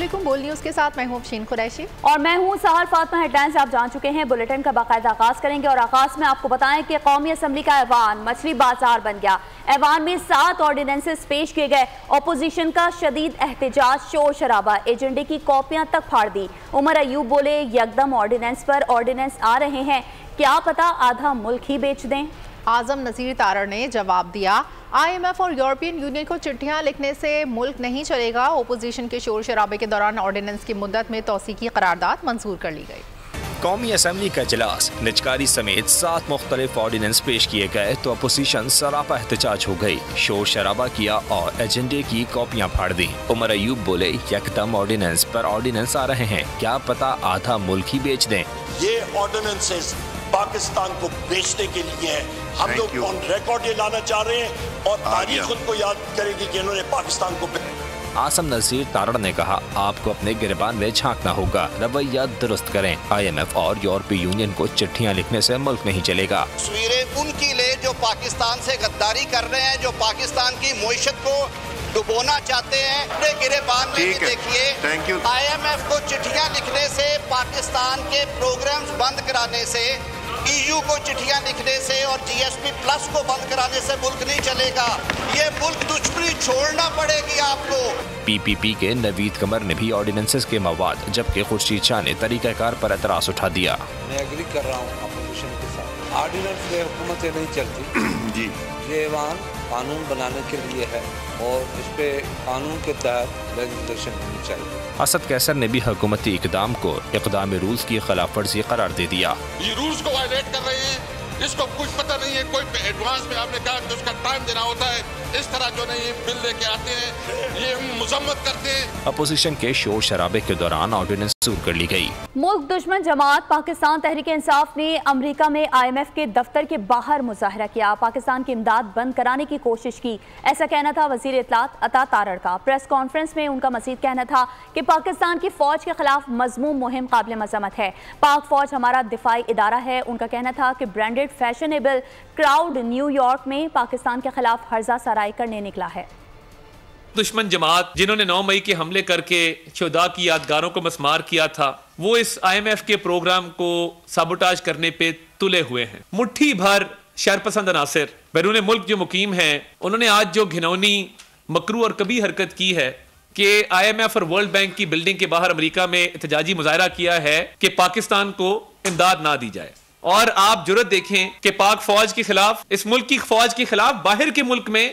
अस्सलामुअलैकुम। बोल न्यूज़ के साथ मैं हूं अफशीन कुरैशी और मैं हूं सहर फातिमा। हेडलाइंस आप जान चुके हैं। बुलेटिन का बाकायदा आगाज करेंगे और आगाज में आपको बताएं कि कौमी असम्बली का ऐवान मछली बाजार बन गया। ऐवान में 7 ऑर्डिनेंसेस पेश किए गए। अपोजिशन का शदीद एहतजाज, शोर शराबा, एजेंडे की कॉपियां तक फाड़ दी। उमर अयूब बोले, यकदम ऑर्डिनेंस पर ऑर्डिनेंस आ रहे हैं, क्या पता आधा मुल्क ही बेच दें। आजम नज़ीर तारड़ ने जवाब दिया, IMF और यूरोपियन यूनियन को चिट्ठियां लिखने से मुल्क नहीं चलेगा। ओपोजिशन के शोर शराबे के दौरान ऑर्डिनेंस की मुद्दत में तौसी की करारदाद मंजूर कर ली गई। कौमी असम्बली का इजलास, निजकारी समेत 7 मुख्तलिफ ऑर्डिनेंस पेश किए गए तो अपोजिशन सरापा एहतजाज हो गई, शोर शराबा किया और एजेंडे की कॉपियां फाड़ दी। उमर अयूब बोले, यकदम ऑर्डिनेंस पर ऑर्डिनेंस आ रहे हैं, क्या पता आधा मुल्क ही बेच दें। ये ऑर्डिनेंसेस पाकिस्तान को बेचने के लिए है। हम लोग ऑन रिकॉर्ड ये लाना चाह रहे हैं और तारीख खुद को याद करेगी कि इन्होंने पाकिस्तान को। आसम नज़ीर तारड़ ने कहा, आपको अपने गिरबान में झांकना होगा, रवैया दुरुस्त करें। IMF और यूरोपीय यूनियन को चिट्ठियां लिखने से मुल्क नहीं चलेगा। तस्वीरें उनकी ले जो पाकिस्तान से गद्दारी कर रहे हैं, जो पाकिस्तान की मईशत को डुबोना चाहते हैं। अपने गिरबान में भी देखिए, IMF को चिट्ठियां लिखने से, पाकिस्तान के प्रोग्राम्स बंद कराने से, EU को चिट्ठियां लिखने से और GSP प्लस को बंद कराने से मुल्क नहीं चलेगा। ये मुल्क दुश्मनी छोड़ना पड़ेगी आपको। PPP के नवीद कमर ने भी ऑर्डिनेंसेस के मवाद, जबकि खुर्शीद शाह ने तरीक़ाकार पर एतराज़ उठा दिया। मैं एग्री कर रहा हूँ अपोजिशन के साथ। ऑर्डिनेंस में हुकूमतें नहीं चलती जी। ये ऐवान कानून बनाने के लिए है और इस पे कानून के तहत लेजिस्लेशन होनी चाहिए। असद कैसर ने भी हुकूमती इक़दाम को इक़दाम रूल्स की खिलाफ वर्जी करार दे दिया। ये रूल्स को वायलेट कर रहे हैं, इसको कुछ पता नहीं है। कोई एडवांस में आपने कहा कि उसका टाइम देना होता है, इस तरह जो नहीं बिल लेके आते हैं, ये मुजम्मत करते हैं। अपोजिशन के शोर शराबे के दौरान ऑर्डिनेंस मंजूर कर ली गई। मुल्क दुश्मन जमात पाकिस्तान तहरीक इंसाफ ने अमेरिका में IMF के दफ्तर के बाहर मुजाहरा किया, पाकिस्तान की इमदाद बंद कराने की कोशिश की। ऐसा कहना था वजीर इत्तलात अता तारड़ का। प्रेस कॉन्फ्रेंस में उनका मजीद कहना था कि पाकिस्तान की फौज के खिलाफ मजमूम मुहिम काबिल मजम्मत है। पाक फौज हमारा दिफाई इदारा है। उनका कहना था कि ब्रांडेड फैशनेबल क्राउड न्यूयॉर्क में पाकिस्तान के खिलाफ हर्जा सराई करने निकला है। दुश्मन जमात जिन्होंने 9 मई के हमले करके शुहदा की यादगारों को मस्मार किया था, वो इस IMF के प्रोग्राम को साबोटाज करने पे तुले हुए हैं। मुट्ठी भर शरपसंद अनासिर बैरून मुल्क जो मुकीम हैं, उन्होंने आज जो घिनौनी, मकरू और कभी हरकत की है कि IMF और वर्ल्ड बैंक की बिल्डिंग के बाहर अमेरिका में एहतजाजी मुजाहरा किया है कि पाकिस्तान को इमदाद ना दी जाए। और आप जुर्रत देखें कि पाक फौज के खिलाफ, इस मुल्क की फौज के खिलाफ बाहर के मुल्क में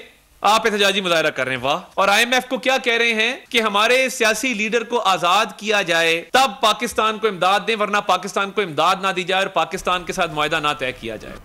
आप एहतजाजी मुजाहरा कर रहे हैं। वाह। और IMF को क्या कह रहे हैं कि हमारे सियासी लीडर को आजाद किया जाए, तब पाकिस्तान को इमदाद दें, वरना पाकिस्तान को इमदाद ना दी जाए और पाकिस्तान के साथ मुआहदा ना तय किया जाए।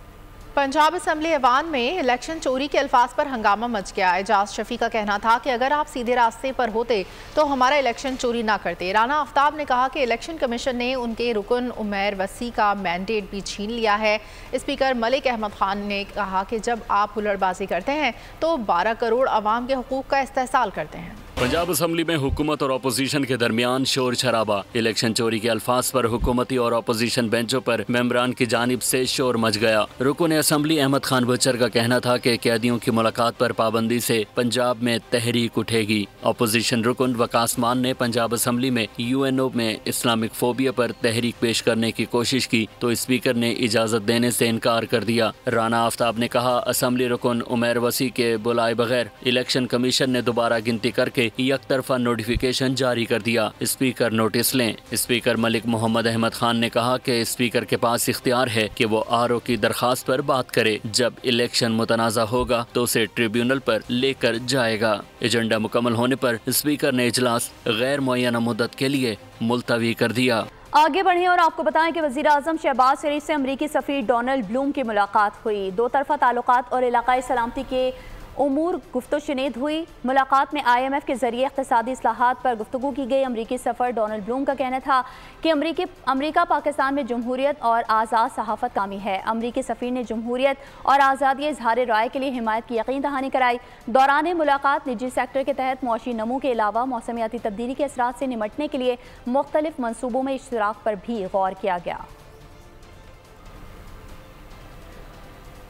पंजाब असम्बली ऐवान में इलेक्शन चोरी के अल्फाज पर हंगामा मच गया। एजाज शफी का कहना था कि अगर आप सीधे रास्ते पर होते तो हमारा इलेक्शन चोरी ना करते। राना आफ्ताब ने कहा कि इलेक्शन कमीशन ने उनके रुकन उमैर वसी का मैंडेट भी छीन लिया है। स्पीकर मलिक अहमद खान ने कहा कि जब आप हुल्लड़बाजी करते हैं तो 12 करोड़ अवाम के हुकूक का इस्तेहसाल करते हैं। पंजाब असम्बली में हुकूमत और अपोजिशन के दरमियान शोर शराबा, इलेक्शन चोरी के अल्फाज पर हुकूमती और अपोजिशन बेंचों पर मेंबरान की जानिब से शोर मच गया। रुकन असम्बली अहमद खान बचर का कहना था कि कैदियों की मुलाकात पर पाबंदी से पंजाब में तहरीक उठेगी। अपोजिशन रुकन वकास मान ने पंजाब असम्बली में UNO में इस्लामिक फोबिया पर तहरीक पेश करने की कोशिश की तो स्पीकर ने इजाजत देने से इनकार कर दिया। राना आफ्ताब ने कहा, असम्बली रुकन उमैर वसी के बुलाए बगैर इलेक्शन कमीशन ने दोबारा गिनती करके एक तरफा नोटिफिकेशन जारी कर दिया, स्पीकर नोटिस लें। स्पीकर मलिक मोहम्मद अहमद खान ने कहा कि स्पीकर के पास इख्तियार है कि वो RO की दरखास्त पर बात करे, जब इलेक्शन मुतनाज़ा होगा तो उसे ट्रिब्यूनल पर लेकर जाएगा। एजेंडा मुकम्मल होने पर स्पीकर ने इजलास गैर मुअय्यना मुद्दत के लिए मुलतवी कर दिया। आगे बढ़े और आपको बताएं कि वज़ीर आज़म शहबाज शरीफ से अमरीकी सफ़ीर डोनाल्ड ब्लूम की मुलाकात हुई। 2 तरफ़ा ताल्लुकात और इलाकाई सलामती के उमूर गुफ्तशुनीद हुई। मुलाकात में IMF के जरिए इक़्तिसादी इस्लाहात पर गुफ्तगू की गई। अमरीकी सफ़र डोनाल्ड ब्लूम का कहना था कि अमरीका पाकिस्तान में जमहूरियत और आज़ाद सहाफ़त कामी है। अमरीकी सफ़ीर ने जमहूरियत और आज़ादी इजहार राय के लिए हिमायत की यकीन दहानी कराई। दौरान मुलाकात निजी सेक्टर के तहत मौशी नमू के अलावा मौसमियाती तब्दीली के असरात से निमटने के लिए मुख्तलिफ मनसूबों में इश्तराक पर भी गौर किया गया।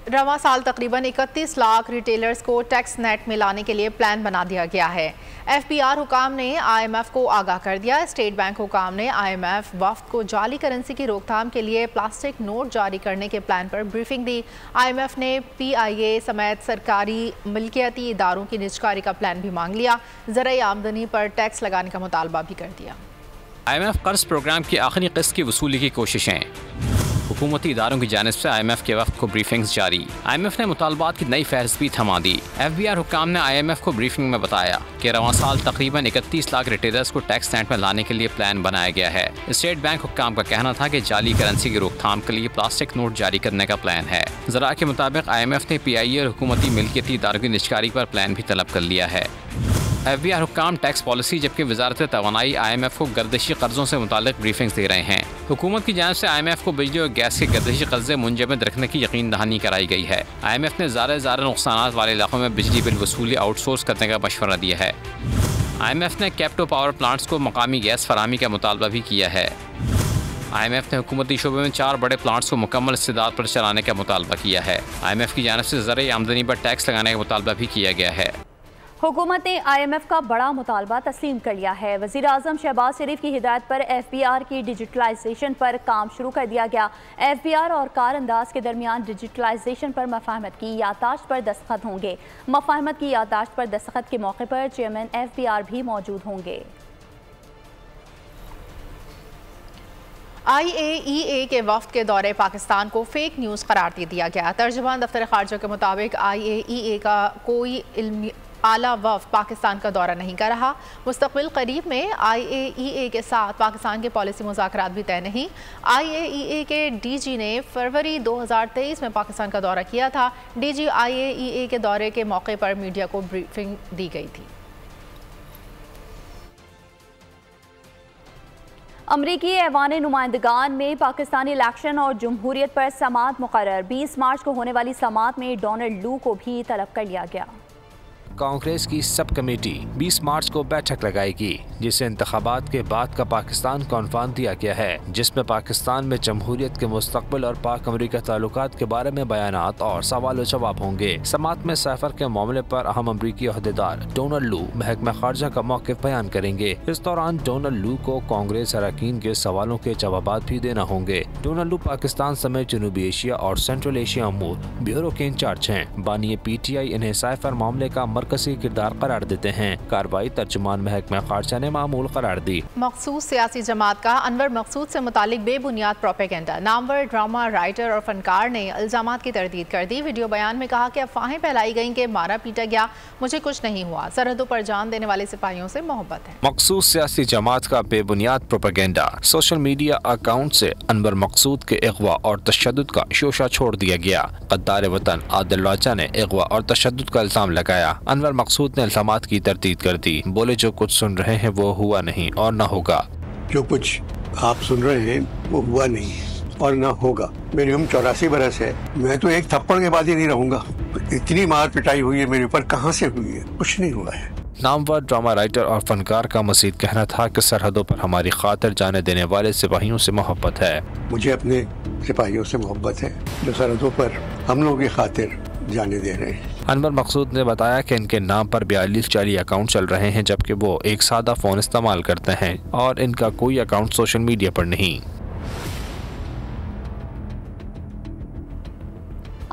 रवां साल तकरीबन 31 लाख रिटेलर्स को टैक्स नेट में लाने के लिए प्लान बना दिया गया है। FBR हुकाम ने IMF को आगाह कर दिया। स्टेट बैंक हुकाम ने IMF वफ्द को जाली करेंसी की रोकथाम के लिए प्लास्टिक नोट जारी करने के प्लान पर ब्रीफिंग दी। IMF ने PIA समेत सरकारी मिल्कियती इदारों की निजकारी का प्लान भी मांग लिया। ज़राई आमदनी पर टैक्स लगाने का मुतालबा भी कर दिया। IMF कर्ज प्रोग्राम की आखिरी किस्त की वसूली की कोशिशें। हुकूमती इदारों की जानिब से IMF के वक्त को ब्रीफिंग्स जारी। IMF ने मुतालबात की नई फहरिस्त भी थमा दी। FBR हुकाम ने IMF को ब्रीफिंग में बताया कि रवां साल तकरीबन 31 लाख रिटेलर्स को टैक्स नेट में लाने के लिए प्लान बनाया गया है। स्टेट बैंक हुकाम का कहना था कि जाली करेंसी की रोकथाम के लिए प्लास्टिक नोट जारी करने का प्लान है। ज़रा के मुताबिक IMF ने PIA और हुकूमती मिल्कियती इदारों की निजकारी पर प्लान भी तलब कर लिया है। FBR हुकाम टैक्स पॉलिसी जबकि वजारत तवानाई IMF को गर्दिशी कर्जों से मुतालिक ब्रीफिंग्स दे रहे हैं। हुकूमत की जानिब से IMF को बिजली और गैस के गर्दिशी कर्जे मुंजमद रखने की यकीन दहानी कराई गई है। IMF ने ज़ारे नुकसान वाले इलाकों में बिजली बिल वसूली आउटसोर्स करने का मशवरा दिया है। IMF ने कैप्टो पावर प्लांट्स को मकामी गैस फराहमी का मुतालबा भी किया है। IMF ने हुकूमती शोबे में 4 बड़े प्लांट्स को मुकम्मल इस्तेदाद पर चलाने का मुतालबा किया है। IMF की जानिब से ज़राई आमदनी पर टैक्स लगाने का मुतालबा भी किया गया है। हुकूमत ने IMF का बड़ा मुतालबा तस्लीम कर लिया है। वज़ीर आज़म शहबाज शरीफ की हिदायत पर FBR की डिजिटलाइजेशन पर काम शुरू कर दिया गया। FBR और कार अंदाज के दरमियान डिजिटलाइजेशन पर मफाहमत की याददाश्त पर दस्तखत होंगे। मफाहमत की याददाश्त पर दस्तखत के मौके पर चेयरमैन FBR भी मौजूद होंगे। IAEA के वफ्द के दौरे पाकिस्तान को फेक न्यूज़ करार दे दिया गया। तर्जुमान दफ्तर खारजा के मुताबिक IAEA का कोई इल्मी आला वफ्द पाकिस्तान का दौरा नहीं कर रहा। मुस्तक़बिल करीब में IAEA के साथ पाकिस्तान के पॉलिसी मुज़ाकरात भी तय नहीं। IAEA के DG ने फरवरी 2023 में पाकिस्तान का दौरा किया था। DG IAEA के दौरे के मौके पर मीडिया को ब्रीफिंग दी गई थी। अमरीकी ऐवान नुमाइंदगान में पाकिस्तानी इलेक्शन और जमहूरियत पर समाअत मुकर्रर। 20 मार्च को होने वाली समाअत में डोनाल्ड लू को भी तलब कर लिया गया। कांग्रेस की सब कमेटी 20 मार्च को बैठक लगाएगी, जिसे इंतखाबात के बाद का पाकिस्तान कॉन्फर्म दिया गया है, जिसमें पाकिस्तान में जमहूरियत के मुस्तकबिल और पाक अमरीका ताल्लुकात के बारे में बयानात और सवाल जवाब होंगे। समाअत में सफर के मामले पर अहम अमरीकी अहदेदार डोनाल्ड लू महकमा खारजा का मौक़िफ़ बयान करेंगे। इस दौरान डोनाल्ड लू को कांग्रेस अरकान के सवालों के जवाब भी देना होंगे। डोनाल्ड लू पाकिस्तान समेत जनूबी एशिया और सेंट्रल एशिया अमूर ब्यूरो के इंचार्ज हैं। बानी PTI इन्हें साइफर मामले का मरकजी किरदार करार देते हैं। कार्रवाई तर्जुमान महकमा खारजा ने मामूल करार दी। मखसूस सियासी जमात का अनवर मकसूद से मुतालिक बेबुनियाद प्रोपेगेंडा। नामवर ड्रामा राइटर और फनकार ने इल्जामात की तरदीद कर दी। वीडियो बयान में कहा कि अफवाहें फैलाई गईं कि मारा पीटा गया, मुझे कुछ नहीं हुआ, सरहदों पर जान देने वाले सिपाहियों से मोहब्बत है। मखसूस सियासी जमात का बेबुनियाद प्रोपेगेंडा। सोशल मीडिया अकाउंट से अनवर मकसूद के अगवा और तशद्दुद का शोशा छोड़ दिया गया। गद्दार वतन आदिल राजा ने अगवा और तशद्दुद का इल्जाम लगाया। अनवर मकसूद ने इल्जामात की तरदीद कर दी। बोले जो कुछ सुन रहे हैं वो हुआ नहीं और न होगा। जो कुछ आप सुन रहे हैं वो हुआ नहीं है और न होगा। मेरी उम्र 84 बरस है। मैं तो एक थप्पड़ के बाद ही नहीं रहूंगा। इतनी मार पिटाई हुई है मेरे ऊपर, कहाँ से हुई है? कुछ नहीं हुआ है। नामवर ड्रामा राइटर और फनकार का मज़ीद कहना था कि सरहदों पर हमारी खातिर जाने देने वाले सिपाहियों से मोहब्बत है। मुझे अपने सिपाहियों से मोहब्बत है जो सरहदों पर हम लोगों की खातिर जाने दे रहे हैं। अनवर मकसूद ने बताया कि इनके नाम पर 42 जाली अकाउंट चल रहे हैं, जबकि वो एक सादा फ़ोन इस्तेमाल करते हैं और इनका कोई अकाउंट सोशल मीडिया पर नहीं।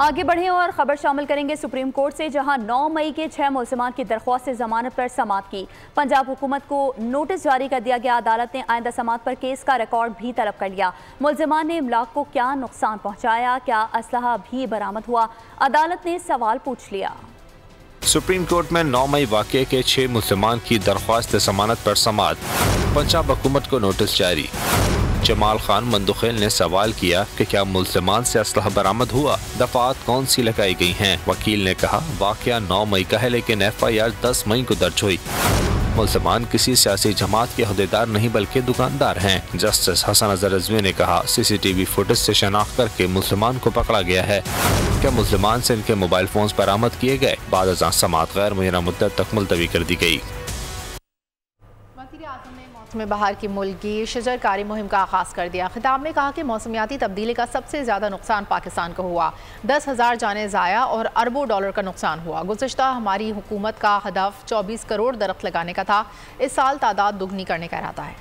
आगे बढ़ें और खबर शामिल करेंगे सुप्रीम कोर्ट से, जहां 9 मई के 6 मुल्ज़िमान की दरख्वास्त से जमानत पर समाअत की। पंजाब हुकूमत को नोटिस जारी कर दिया गया। अदालत ने आइंदा समाअत पर केस का रिकॉर्ड भी तलब कर लिया। मुल्ज़िमान ने इमलाक को क्या नुकसान पहुंचाया, क्या असलहा भी बरामद हुआ, अदालत ने सवाल पूछ लिया। सुप्रीम कोर्ट में 9 मई वाक़े के 6 मुल्ज़िमान की दरख्वास्त जमानत पर समाअत। पंजाब हुकूमत को नोटिस जारी। जमाल खान मंदुखेल ने सवाल किया कि क्या मुल्ज़िमान से असलहा बरामद हुआ, दफात कौन सी लगाई गई हैं। वकील ने कहा वाक़या 9 मई का है, लेकिन FIR 10 मई को दर्ज हुई। मुल्ज़िमान किसी सियासी जमात के अहदेदार नहीं बल्कि दुकानदार हैं। जस्टिस हसन अजहर रिजवी ने कहा CCTV फुटेज से शनाख्त करके मुल्ज़िमान को पकड़ा गया है। क्या मुल्ज़िमान से इनके मोबाइल फोन बरामद किए गए? बाद अज़ां समाअत गैर मुय्यना मुद्दत तक मुलतवी कर दी गई। मौसम बहार की मुल्की शजरकारी मुहिम का आगाज़ कर दिया। खिताब में कहा कि मौसमियाती तब्दीली का सबसे ज़्यादा नुकसान पाकिस्तान को हुआ। 10,000 जानें ज़ाया और अरबों डॉलर का नुकसान हुआ। गुज़िश्ता हमारी हुकूमत का हदफ 24 करोड़ दरख्त लगाने का था। इस साल तादाद दुगनी करने का इरादा है।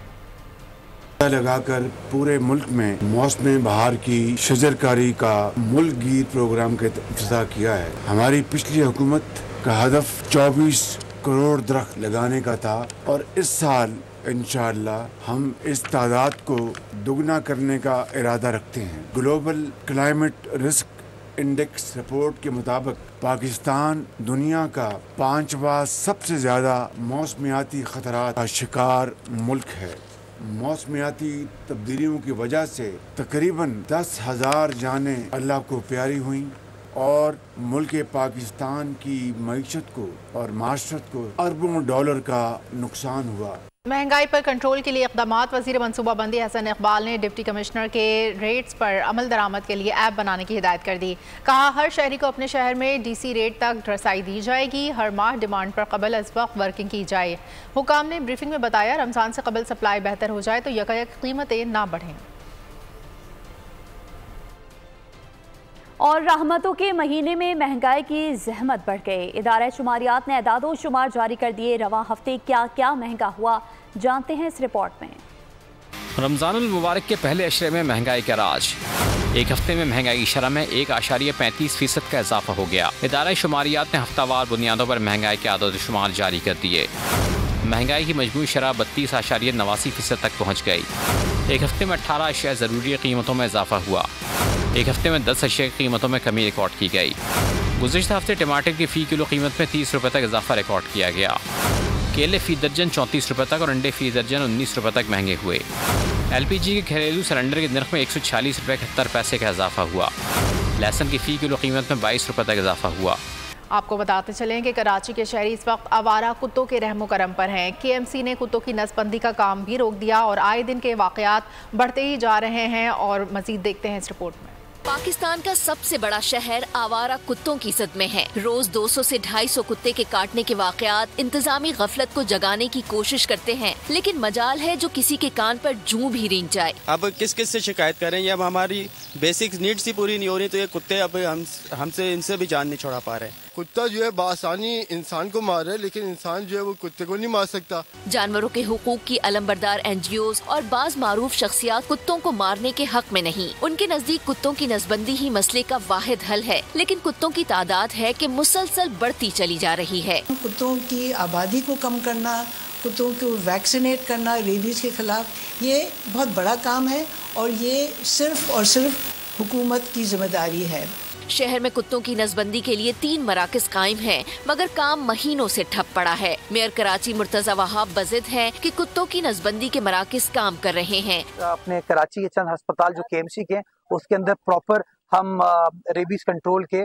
लगाकर पूरे मुल्क में मौसम बहार की शजरकारी का मुल्क गीत प्रोग्राम का इफ्तिताह किया है। हमारी पिछली हुकूमत का हदफ 24 करोड़ दरख्त लगाने का था और इस साल इंशाअल्लाह हम इस तादाद को दुगना करने का इरादा रखते हैं। Global climate risk index report के मुताबिक पाकिस्तान दुनिया का 5वां सबसे ज्यादा मौसमियाती खतरात का शिकार मुल्क है। मौसमियाती तब्दीलियों की वजह से तकरीबन 10,000 जानें अल्लाह को प्यारी हुई और मुल्क पाकिस्तान की मईशत को और माशरत को अरबों डॉलर का नुकसान हुआ। महंगाई पर कंट्रोल के लिए इक़दामात। वज़ीर मनसूबाबंदी हसन इकबाल ने डिप्टी कमिश्नर के रेट्स पर अमल दरामद के लिए ऐप बनाने की हिदायत कर दी। कहा हर शहरी को अपने शहर में DC रेट तक रसाई दी जाएगी। हर माह डिमांड पर कबल अज़ वक्त वर्किंग की जाए। हुकाम ने ब्रीफिंग में बताया रमज़ान से कबल सप्लाई बेहतर हो जाए तो यकायक कीमतें ना बढ़ें। और रहमतों के महीने में महंगाई की जहमत बढ़ गई। इदारा शुमारियात ने अदादो शुमार जारी कर दिए। रवां हफ्ते क्या क्या महंगा हुआ जानते हैं इस रिपोर्ट में। रमज़ानुल मुबारक के पहले अशरे में महंगाई का राज। एक हफ्ते में महंगाई की शरह में 1.35% का इजाफा हो गया। इदारा शुमारियात ने हफ्तावार बुनियादों पर महंगाई के आदाद शुमार जारी कर दिए। महंगाई की मजमूई शरह 32.89% तक पहुँच गई। एक हफ्ते में 18 अशिया ज़रूरी कीमतों में इजाफा हुआ। एक हफ्ते में 10 अशिया की कीमतों में कमी रिकॉर्ड की गई। गुज़िश्ता हफ्ते टमाटर की फ़ी किलो कीमत में 30 रुपये तक इजाफा रिकॉर्ड किया गया। केले फ़ी दर्जन 34 रुपये तक और अंडे फ़ी दर्जन 19 रुपये तक महंगे हुए। LPG के घरेलू सिलेंडर के नर्ख में 146 रुपये 71 पैसे का इजाफा हुआ। लहसुन की फ़ी किलो कीमत में 22 रुपये तक इजाफा हुआ। आपको बताते चलें कि कराची के शहरी इस वक्त आवारा कुत्तों के रहमो करम पर हैं। KMC ने कुत्तों की नसबंदी का काम भी रोक दिया और आए दिन के वाक़यात बढ़ते ही जा रहे हैं। और मज़ीद देखते हैं इस रिपोर्ट में। पाकिस्तान का सबसे बड़ा शहर आवारा कुत्तों की ज़द में है। रोज 200 से 250 कुत्ते के काटने के वाक़यात इंतजामी गफलत को जगाने की कोशिश करते हैं, लेकिन मजाल है जो किसी के कान पर जूं भी रेंग जाए। अब किस किस से शिकायत करें? अब हमारी बेसिक नीड्स ही पूरी नहीं हो रही तो ये कुत्ते अब हमसे इनसे भी जान नहीं छोड़ा पा रहे। कुत्ता जो है बासानी इंसान को मार रहा है, लेकिन इंसान जो है वो कुत्ते को नहीं मार सकता। जानवरों के हुकूक की अलमबरदार NGOs और बाज मारूफ शख्सियात कुत्तों को मारने के हक में नहीं। उनके नजदीक कुत्तों की नसबंदी ही मसले का वाहिद हल है, लेकिन कुत्तों की तादाद है कि मुसलसल बढ़ती चली जा रही है। कुत्तों की आबादी को कम करना, कुत्तों को वैक्सीनेट करना रेबीज के खिलाफ, ये बहुत बड़ा काम है और ये सिर्फ और सिर्फ हुकूमत की जिम्मेदारी है। शहर में कुत्तों की नसबंदी के लिए 3 मराकज कायम हैं, मगर काम महीनों से ठप पड़ा है। मेयर कराची मुर्तजा वहाब बज़िद हैं कि कुत्तों की नसबंदी के मराकज काम कर रहे हैं। अपने कराची के चंद अस्पताल जो KMC के उसके अंदर प्रॉपर हम रेबीज कंट्रोल के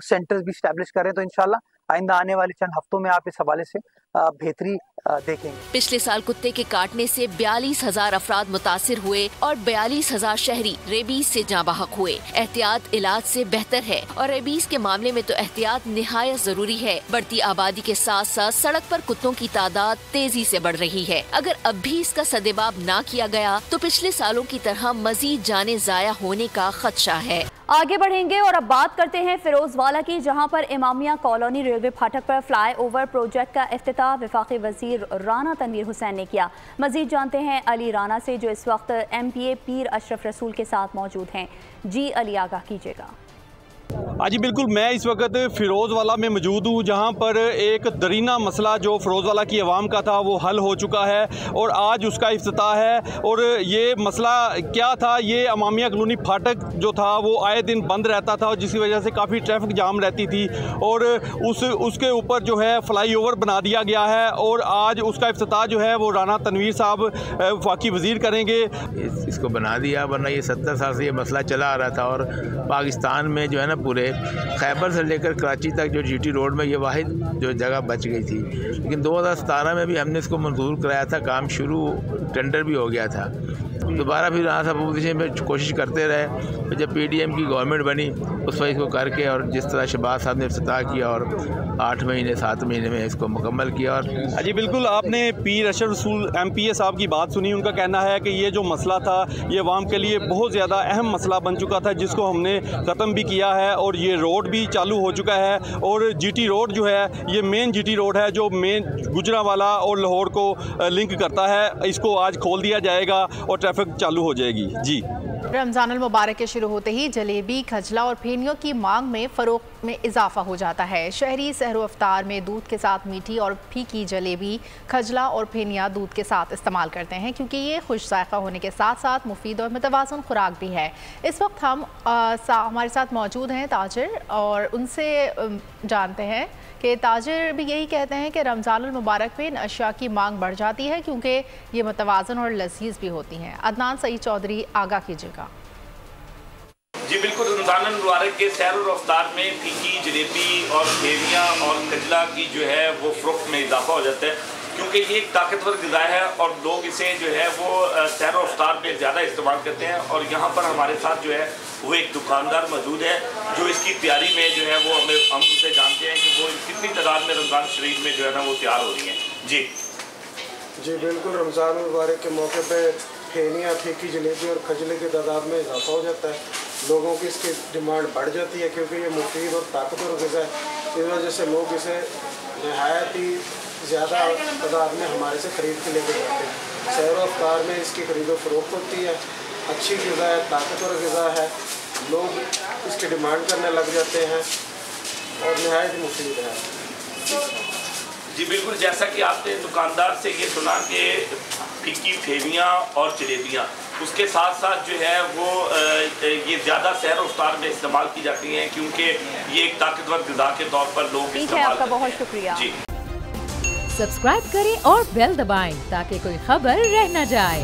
सेंटर्स भी स्टैब्लिश करें, तो इंशाल्लाह आइंदा आने वाले चंद हफ्तों में आप इस हवाले से बेहतरी देखेंगे। पिछले साल कुत्ते के काटने से 42,000 अफराद मुतासिर हुए और 42,000 शहरी रेबीज से जाँ बहक हुए। एहतियात इलाज से बेहतर है और रेबीज के मामले में तो एहतियात निहायत जरूरी है। बढ़ती आबादी के साथ साथ सड़क पर कुत्तों की तादाद तेजी से बढ़ रही है। अगर अब भी इसका सदेबाब न किया गया तो पिछले सालों की तरह मजीद जाने जाया होने का खदशा है। आगे बढ़ेंगे और अब बात करते हैं फिरोजवाला की, जहां पर इमामिया कॉलोनी रेलवे फाटक पर फ्लाईओवर प्रोजेक्ट का इफ्तिताह वफाकी वजीर राना तनवीर हुसैन ने किया। मजीद जानते हैं अली राना से, जो इस वक्त MPA पीर अशरफ रसूल के साथ मौजूद हैं। जी अली, आगाह कीजिएगा। जी बिल्कुल, मैं इस वक्त फ़िरोज़वाला में मौजूद हूँ, जहाँ पर एक दरीना मसला जो फ़िरोज़वाला की आवाम का था वो हल हो चुका है और आज उसका इफ्तिताह है। और ये मसला क्या था, ये इमामिया कॉलोनी फाटक जो था वो आए दिन बंद रहता था, जिसकी वजह से काफ़ी ट्रैफिक जाम रहती थी और उसके ऊपर जो है फ्लाईओवर बना दिया गया है और आज उसका इफ्तिताह जो है वो राना तनवीर साहब वफाकी वज़ीर करेंगे। इसको बना दिया, वरना ये 70 साल से ये मसला चला आ रहा था और पाकिस्तान में जो है ना पूरे खैबर से लेकर कराची तक जो GT रोड में ये वाहिद जो जगह बच गई थी। लेकिन 2017 में भी हमने इसको मंजूर कराया था, काम शुरू टेंडर भी हो गया था। दोबारा फिर यहाँ से अपोजिशन में कोशिश करते रहे। जब PDM की गवर्नमेंट बनी उस वक्त इसको करके और जिस तरह शहबाज साहब ने इफ्तिताह किया और 8 महीने 7 महीने में इसको मुकम्मल किया। और जी बिल्कुल, आपने पीर अशरफ रसूल MPA साहब की बात सुनी। उनका कहना है कि ये जो मसला था ये अवाम के लिए बहुत ज़्यादा अहम मसला बन चुका था, जिसको हमने ख़त्म भी किया है और ये रोड भी चालू हो चुका है। और GT रोड जो है ये मेन GT रोड है जो मेन गुजरांवाला और लाहौर को लिंक करता है। इसको आज खोल दिया जाएगा और ट्रैफिक चालू हो जाएगी। जी, रमज़ानुल मुबारक के शुरू होते ही जलेबी, खजला और फेनियों की मांग में फ़रोख्त में इजाफा हो जाता है। शहरी सहरो अफ्तार में दूध के साथ मीठी और फीकी जलेबी, खजला और फेनिया दूध के साथ इस्तेमाल करते हैं क्योंकि ये खुश जायका होने के साथ साथ मुफीद और मुतवाज़न खुराक भी है। इस वक्त हम हमारे साथ मौजूद हैं ताजिर और उनसे जानते हैं कि ताजिर भी यही कहते हैं कि रमज़ानुल मुबारक में इन अशिया की मांग बढ़ जाती है क्योंकि ये मुतवाज़न और लजीज भी होती हैं। अदनान सईद चौधरी आगाह कीजिएगा। जी बिल्कुल, रमज़ानुल मुबारक के सैर और रफ्तार में फीकी, जलेबी और फेनिया और कजला की जो है वो फ़रोख्त में इजाफा हो जाता है क्योंकि ये एक ताकतवर ग़िज़ा है और लोग इसे जो है वो सैर और रफ्तार में ज़्यादा इस्तेमाल करते हैं। और यहाँ पर हमारे साथ जो है वो एक दुकानदार मौजूद है जो इसकी तैयारी में जो है वो हम उनसे जानते हैं कि वो कितनी तादाद में रमज़ान शरीफ में जो है ना वो तैयार हो रही हैं। जी बिल्कुल, रमज़ान मुबारक के मौके पर फेनिया, फीकी, जलेबी और खजले की तादाद में इजाफा हो जाता है। लोगों की इसकी डिमांड बढ़ जाती है क्योंकि ये मुफीद और ताकतवर ग़िज़ा है। इस वजह से लोग इसे नहायत ही ज़्यादा तादाद में हमारे से ख़रीद के लेके जाते हैं। सैर अफ्तार में इसकी खरीदो फरोख्त होती है। अच्छी ग़िज़ा है, ताकतवर ग़िज़ा है, लोग इसकी डिमांड करने लग जाते हैं और नहायत मुफीद है। जी बिल्कुल, जैसा कि आपने दुकानदार से ये सुना कि फीकी, फेनिया और जलेबियाँ उसके साथ साथ जो है वो ये ज़्यादा सैर और इफ्तार में इस्तेमाल की जाती हैं क्योंकि ये एक ताकतवर ग़िज़ा के तौर पर लोग इस्तेमाल आपका बहुत शुक्रिया। सब्सक्राइब करें और बेल दबाएं ताकि कोई खबर रह न जाए।